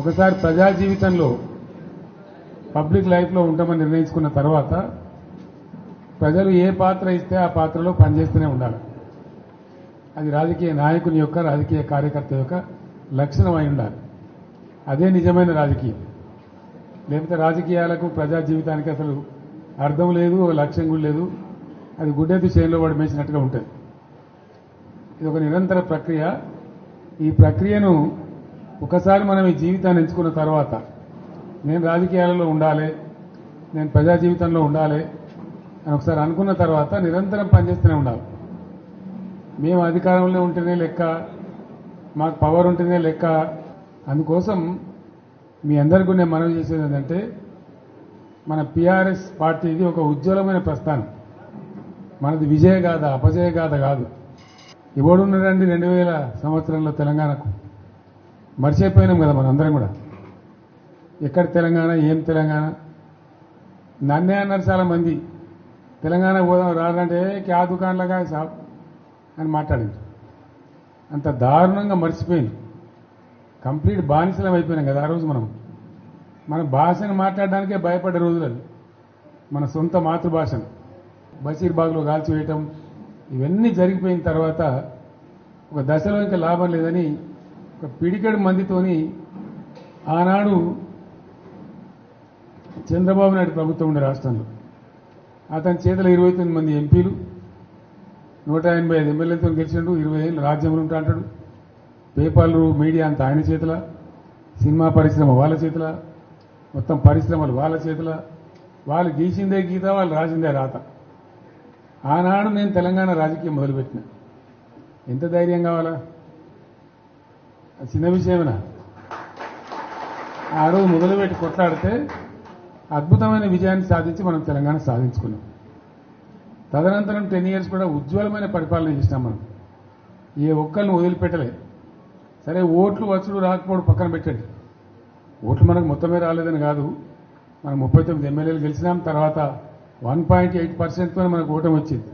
ఒకసారి ప్రజా జీవితంలో పబ్లిక్ లైఫ్లో ఉంటామని నిర్ణయించుకున్న తర్వాత ప్రజలు ఏ పాత్ర ఇస్తే ఆ పాత్రలో పనిచేస్తూనే ఉండాలి. అది రాజకీయ నాయకుని యొక్క రాజకీయ కార్యకర్త యొక్క లక్షణం అయి ఉండాలి. అదే నిజమైన రాజకీయం. లేకపోతే రాజకీయాలకు ప్రజా జీవితానికి అసలు అర్థం లేదు, లక్ష్యం కూడా లేదు. అది గుడ్డెత్తు చేనులో పడి మేసినట్టుగా ఉంటుంది. ఇది ఒక నిరంతర ప్రక్రియ. ఈ ప్రక్రియను ఒకసారి మనం ఈ జీవితాన్ని ఎంచుకున్న తర్వాత నేను రాజకీయాలలో ఉండాలి, నేను ప్రజా జీవితంలో ఉండాలి అని ఒకసారి అనుకున్న తర్వాత నిరంతరం పనిచేస్తూనే ఉండాలి. మేము అధికారంలో ఉంటేనే లెక్క, మాకు పవర్ ఉంటేనే లెక్క. అందుకోసం మీ అందరికీ నేను మనవి చేసేది ఏంటంటే మన PRS పార్టీది ఒక ఉజ్వలమైన ప్రస్థానం. మనది విజయగాథ, అపజయగాథ కాదు. ఎవడున్నారండి 2000 సంవత్సరంలో తెలంగాణకు? మర్చిపోయినాం కదా మనందరం కూడా. ఎక్కడ తెలంగాణ, ఏం తెలంగాణ? నన్నే అన్నారు చాలా మంది, తెలంగాణ పోదాం రాదంటే క్యా దుకాణంలాగా సాబ్ అని మాట్లాడింది. అంత దారుణంగా మర్చిపోయింది. కంప్లీట్ బానిసలం అయిపోయినాం కదా ఆ రోజు. మన భాషను మాట్లాడడానికే భయపడ్డ రోజులు అది. మన సొంత మాతృభాషను బషీర్బాగ్లో కాల్చివేయటం ఇవన్నీ జరిగిపోయిన తర్వాత ఒక దశలో ఇంకా లాభం లేదని ఒక పిడికెడు మందితోని ఆనాడు చంద్రబాబు నాయుడు ప్రభుత్వం ఉండే రాష్ట్రంలో అతని చేతిలో 29 మంది ఎంపీలు, 185 ఎమ్మెల్యేలతో గెలిచిండు. 20 ఏళ్ళు రాజ్యంలో ఉంటా అంటాడు. పేపర్లు, మీడియా అంతా ఆయన చేతిలో, సినిమా పరిశ్రమ వాళ్ళ చేతిలో, మొత్తం పరిశ్రమలు వాళ్ళ చేతిలో. వాళ్ళు గీసిందే గీత, వాళ్ళు రాసిందే రాత. ఆనాడు నేను తెలంగాణ రాజకీయం మొదలుపెట్టిన. ఎంత ధైర్యం కావాలా? చిన్న విషయమేనా? ఆ రోజు మొదలుపెట్టి కొట్లాడితే అద్భుతమైన విజయాన్ని సాధించి మనం తెలంగాణ సాధించుకున్నాం. తదనంతరం 10 years కూడా ఉజ్వలమైన పరిపాలన చేసినాం మనం. ఏ ఒక్కరిని వదిలిపెట్టలే. సరే, ఓట్లు వచ్చుడు రాకపోవడం పక్కన పెట్టండి. ఓట్లు మనకు మొత్తమే రాలేదని కాదు. మనం 39 ఎమ్మెల్యేలు గెలిచినాం. తర్వాత 1.8%తో మనకు ఓటమి వచ్చింది.